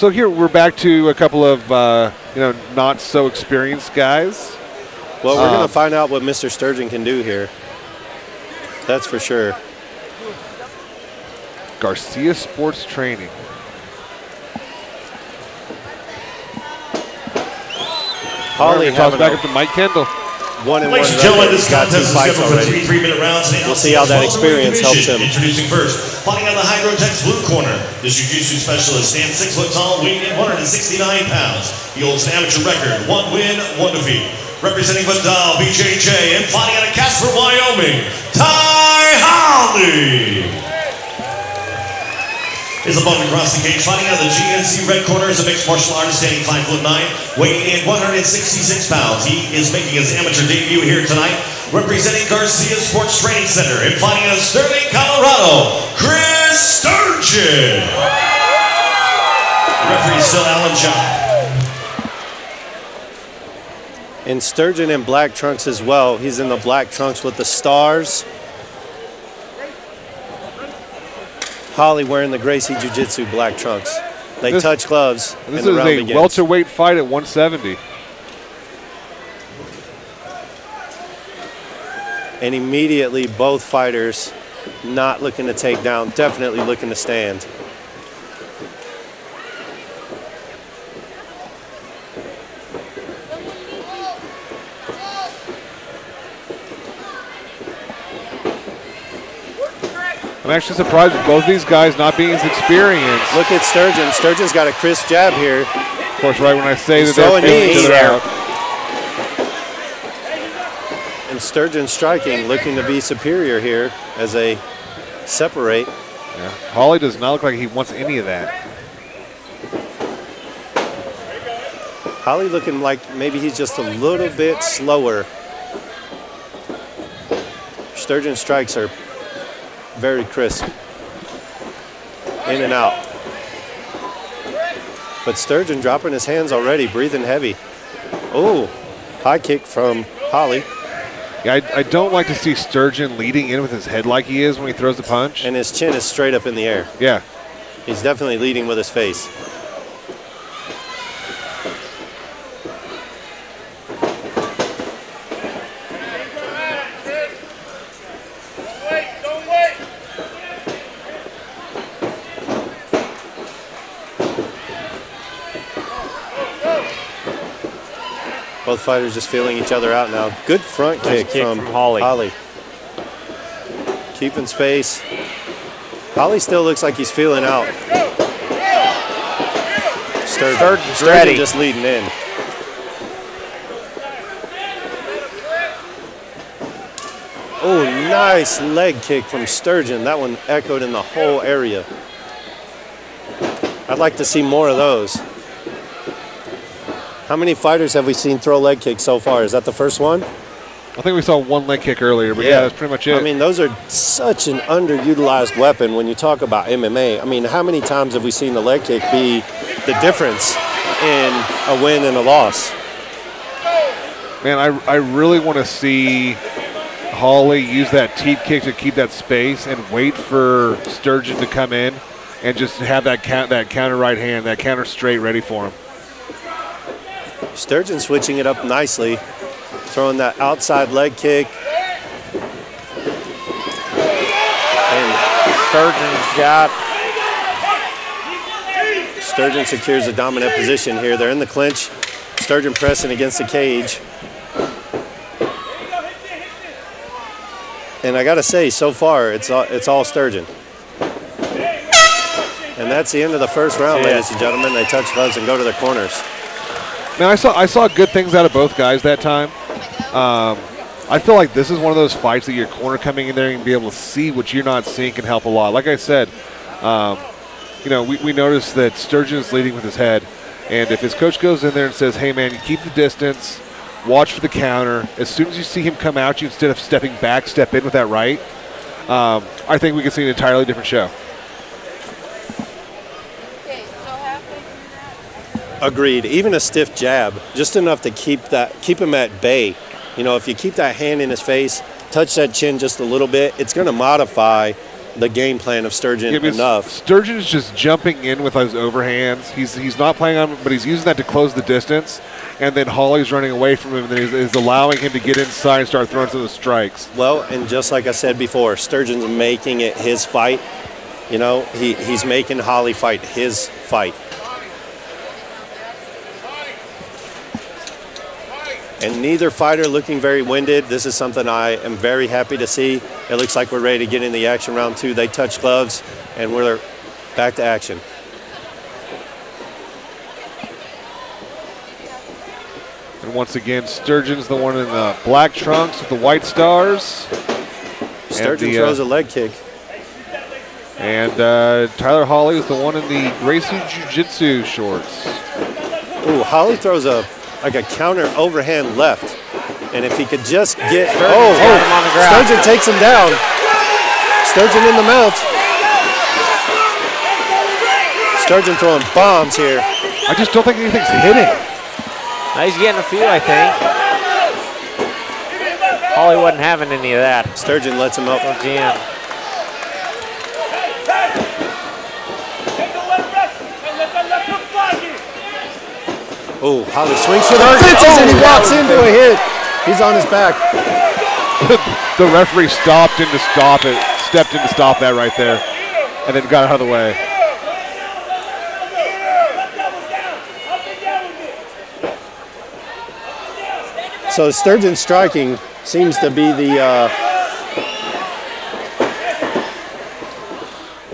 So here we're back to a couple of not so experienced guys. Well, we're going to find out what Mr. Sturgeon can do here. That's for sure. Garcia Sports Training. Hawley toss back up to Mike Kendall. 1-1. Ladies and gentlemen, this got 2 contest is fights scheduled for already. 3 3-minute rounds. We'll see how that experience helps him. Introducing first, fighting out of the Hydrotex blue corner, the jiu-jitsu specialist, stands 6 foot tall, weighing in 169 pounds. He holds an amateur record, 1 win, 1 defeat. Representing Vidal, BJJ, and fighting out of Casper, Wyoming, Hawley. His opponent across the cage, fighting out of the GNC red corner, is a mixed martial artist standing 5'9", weighing in 166 pounds. He is making his amateur debut here tonight, representing Garcia Sports Training Center, and fighting out of Sterling, Colorado, Sturgeon. The referee is still Alan John. And Sturgeon in black trunks as well. He's in the black trunks with the stars. Hawley wearing the Gracie Jiu-Jitsu black trunks. They touch gloves. This is a welterweight fight at 170. And immediately both fighters not looking to take down, definitely looking to stand. I'm actually surprised with both these guys not being as experienced. Look at Sturgeon. Sturgeon's got a crisp jab here. Of course, right when I say that they're feeling each other out. And Sturgeon striking, looking to be superior here as they separate. Yeah. Hawley does not look like he wants any of that. Hawley looking like maybe he's just a little bit slower. Sturgeon strikes are very crisp. In and out. But Sturgeon dropping his hands already, breathing heavy. Oh, high kick from Hawley. Yeah, I don't like to see Sturgeon leading in with his head like he is when he throws the punch. And his chin is straight up in the air. Yeah. He's definitely leading with his face. Both fighters just feeling each other out now. Good front kick from Hawley. Keeping space. Hawley still looks like he's feeling out. Sturgeon just leading in. Oh, nice leg kick from Sturgeon. That one echoed in the whole area. I'd like to see more of those. How many fighters have we seen throw leg kicks so far? Is that the first one? I think we saw one leg kick earlier, but yeah, that's pretty much it. I mean, those are such an underutilized weapon when you talk about MMA. I mean, how many times have we seen the leg kick be the difference in a win and a loss? Man, I really want to see Hawley use that teep kick to keep that space and wait for Sturgeon to come in and just have that counter right hand, that counter straight ready for him. Sturgeon switching it up nicely, throwing that outside leg kick. And Sturgeon secures a dominant position here. They're in the clinch. Sturgeon pressing against the cage. And I gotta say, so far, it's all Sturgeon. And that's the end of the first round, ladies and gentlemen. They touch gloves and go to their corners. Man, I saw good things out of both guys that time. I feel like this is one of those fights that your corner coming in there and be able to see what you're not seeing can help a lot. Like I said, we noticed that Sturgeon is leading with his head, and if his coach goes in there and says, "Hey, man, you keep the distance, watch for the counter," as soon as you see him come out, you instead of stepping back, step in with that right. I think we can see an entirely different show. Agreed. Even a stiff jab, just enough to keep him at bay. You know, if you keep that hand in his face, touch that chin just a little bit, it's going to modify the game plan of Sturgeon enough. Sturgeon is just jumping in with his overhands. He's not playing on, but he's using that to close the distance. And then Hawley's running away from him, and is allowing him to get inside and start throwing some of the strikes. Well, and just like I said before, Sturgeon's making it his fight. You know, he's making Hawley fight his fight. And neither fighter looking very winded. This is something I am very happy to see. It looks like we're ready to get in the action round 2. They touch gloves, and we're back to action. And once again, Sturgeon's the one in the black trunks with the white stars. Sturgeon throws a leg kick. And Tyler Hawley is the one in the Gracie Jiu-Jitsu shorts. Ooh, Hawley throws a counter overhand left. And if he could just get him on the ground. Sturgeon takes him down. Sturgeon in the mount. Sturgeon throwing bombs here. I just don't think anything's hitting. He's getting a few, I think. Hawley wasn't having any of that. Sturgeon lets him up. Again. Oh, Hawley swings for the fences and he walks into a hit. He's on his back. The referee stepped in to stop that right there, and then got out of the way. So Sturgeon striking seems to be the...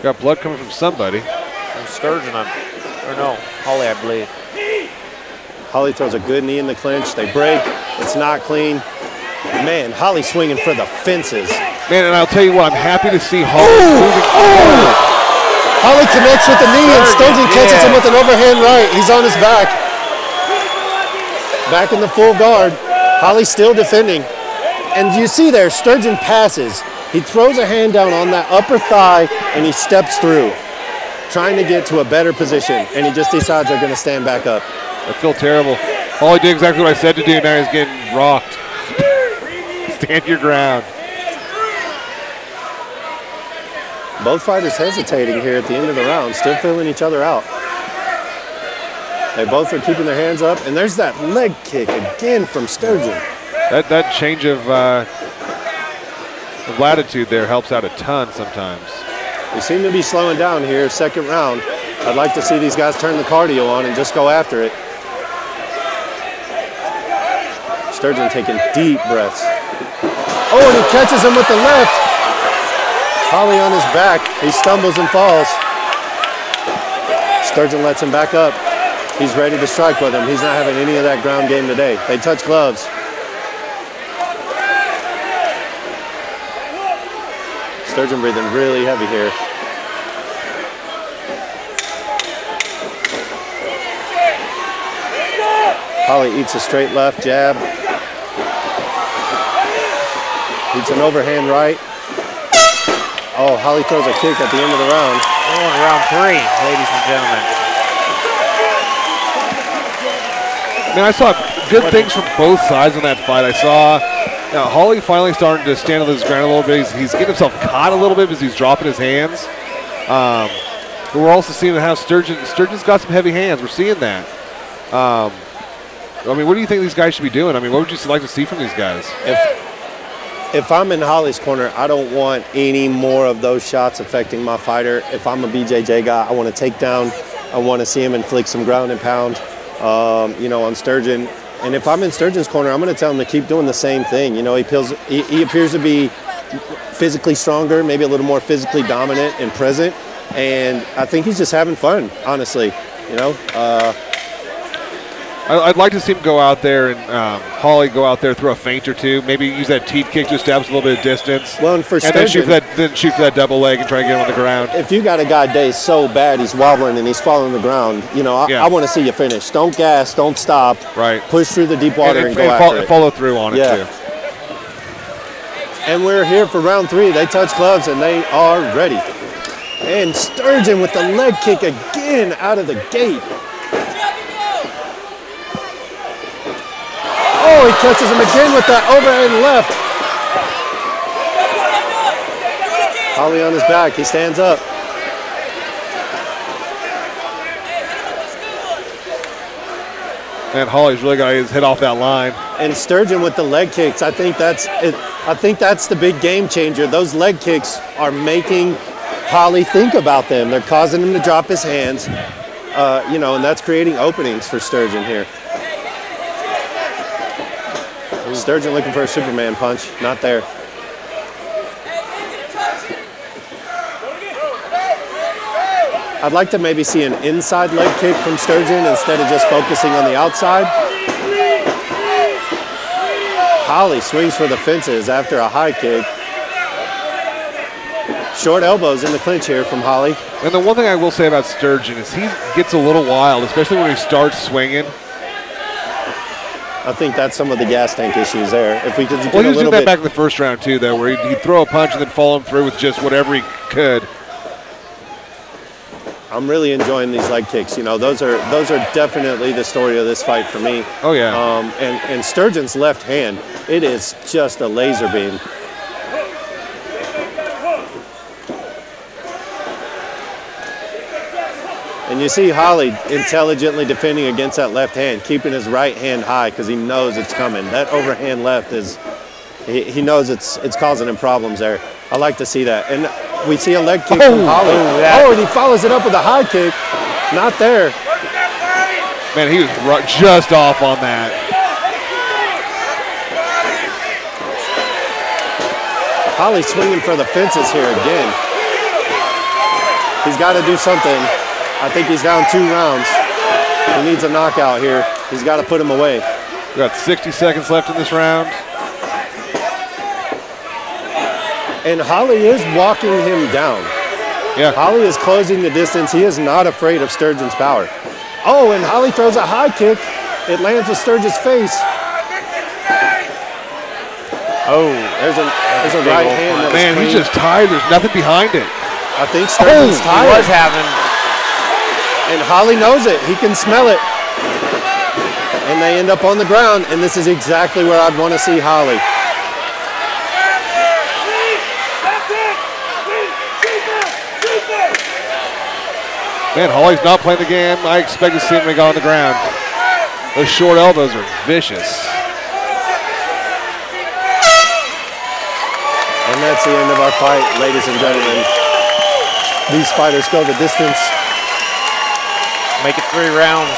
Got blood coming from somebody. From Sturgeon, Hawley, I believe. Hawley throws a good knee in the clinch. They break. It's not clean. Man, Hawley swinging for the fences. Man, and I'll tell you what, I'm happy to see Hawley moving forward. Hawley connects with the knee, and Sturgeon catches him with an overhand right. He's on his back. Back in the full guard. Hawley still defending. And you see there, Sturgeon passes. He throws a hand down on that upper thigh, and he steps through, trying to get to a better position, and he just decides they're going to stand back up. I feel terrible. Hawley did exactly what I said to do, now he's getting rocked. Stand your ground. Both fighters hesitating here at the end of the round, still feeling each other out. They both are keeping their hands up, and there's that leg kick again from Sturgeon. That change of latitude there helps out a ton sometimes. We seem to be slowing down here, second round. I'd like to see these guys turn the cardio on and just go after it. Sturgeon taking deep breaths. Oh, and he catches him with the left. Hawley on his back. He stumbles and falls. Sturgeon lets him back up. He's ready to strike with him. He's not having any of that ground game today. They touch gloves. Sturgeon breathing really heavy here. Hawley eats a straight left jab. Eats an overhand right. Oh, Hawley throws a kick at the end of the round. Oh, round 3, ladies and gentlemen. Man, I saw good things from both sides in that fight. I saw Hawley finally starting to stand on his ground a little bit. He's getting himself caught a little bit as he's dropping his hands. But we're also seeing how Sturgeon's got some heavy hands. We're seeing that. I mean, what do you think these guys should be doing? I mean, what would you like to see from these guys? If I'm in Hawley's corner, I don't want any more of those shots affecting my fighter. If I'm a BJJ guy, I want to take down. I want to see him inflict some ground and pound, on Sturgeon. And if I'm in Sturgeon's corner, I'm going to tell him to keep doing the same thing. You know, he appears to be physically stronger, maybe a little more physically dominant and present. And I think he's just having fun, honestly, I'd like to see him go out there and Hawley go out there, throw a feint or two, maybe use that teeth kick to establish a little bit of distance. Well, and for Sturgeon, then shoot for that double leg and try to get him on the ground. If you got a guy dazed so bad he's wobbling and he's falling on the ground, I want to see you finish. Don't gas, don't stop. Right. Push through the deep water and go after it. Follow through on it too. And we're here for round 3. They touch gloves and they are ready. And Sturgeon with the leg kick again out of the gate. Oh, he catches him again with that overhand left. Hawley on his back. He stands up. And Hawley's really got his head off that line. And Sturgeon with the leg kicks. I think that's it. I think that's the big game changer. Those leg kicks are making Hawley think about them. They're causing him to drop his hands, you know, and that's creating openings for Sturgeon here. Sturgeon looking for a Superman punch. Not there. I'd like to maybe see an inside leg kick from Sturgeon instead of just focusing on the outside. Hawley swings for the fences after a high kick. Short elbows in the clinch here from Hawley. And the one thing I will say about Sturgeon is he gets a little wild, especially when he starts swinging. I think that's some of the gas tank issues there. If we could get well, he a was little doing that bit back in the first round too, though, where he'd throw a punch and then follow him through with just whatever he could. I'm really enjoying these leg kicks. You know, those are definitely the story of this fight for me. Oh yeah. And Sturgeon's left hand, it is just a laser beam. And you see Hawley intelligently defending against that left hand, keeping his right hand high because he knows it's coming. That overhand left is, he knows it's causing him problems there. I like to see that. And we see a leg kick from Hawley. Oh, and he follows it up with a high kick. Not there. Man, he was just off on that. Hawley swinging for the fences here again. He's got to do something. I think he's down 2 rounds. He needs a knockout here. He's got to put him away. We got 60 seconds left in this round. And Hawley is walking him down. Yeah. Hawley is closing the distance. He is not afraid of Sturgeon's power. Oh, and Hawley throws a high kick. It lands with Sturgeon's face. Oh, there's a right hand. That man, he's just tired. There's nothing behind it. I think Sturgeon's tired. He was having. And Hawley knows it. He can smell it. And they end up on the ground, and this is exactly where I'd want to see Hawley. Man, Hawley's not playing the game. I expect to see him go on the ground. Those short elbows are vicious. And that's the end of our fight, ladies and gentlemen. These fighters go the distance. Make it 3 rounds.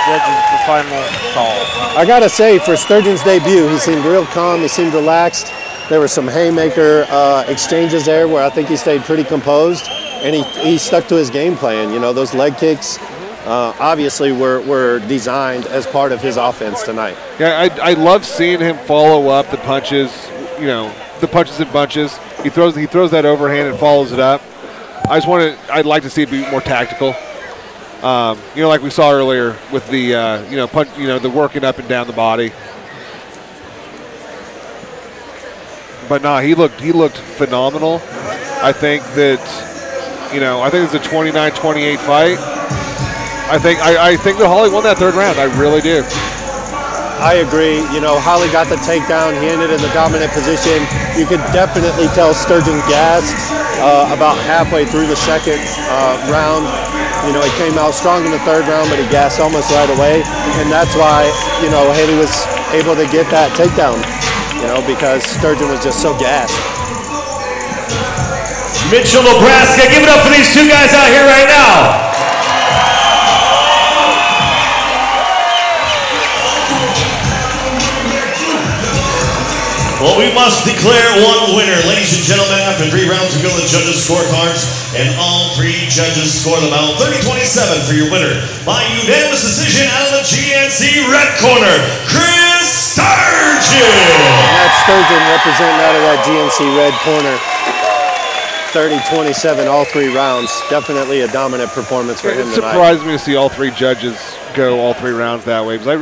Judges the final call. I gotta say, for Sturgeon's debut, he seemed real calm. He seemed relaxed. There were some haymaker exchanges there where I think he stayed pretty composed. And he stuck to his game plan. You know, those leg kicks obviously were designed as part of his offense tonight. Yeah, I love seeing him follow up the punches, you know, the punches and bunches. He throws that overhand and follows it up. I'd like to see it be more tactical. You know, like we saw earlier with the the working up and down the body. But nah, he looked phenomenal. I think that, you know, I think it's a 29-28 fight. I think that Hawley won that 3rd round. I really do. I agree. You know, Hawley got the takedown. He ended in the dominant position. You could definitely tell Sturgeon gassed about halfway through the 2nd round. You know, he came out strong in the 3rd round, but he gassed almost right away. And that's why, you know, Hawley was able to get that takedown, you know, because Sturgeon was just so gassed. Mitchell, Nebraska, give it up for these 2 guys out here right now. Well, we must declare one winner. Ladies and gentlemen, after 3 rounds, we go to the judges' scorecards, and all 3 judges score them out. 30-27 for your winner by unanimous decision out of the GNC red corner, Chris Sturgeon. And that's Sturgeon representing out of that GNC red corner. 30-27, all 3 rounds. Definitely a dominant performance for him tonight. It surprised me to see all 3 judges go all 3 rounds that way, because I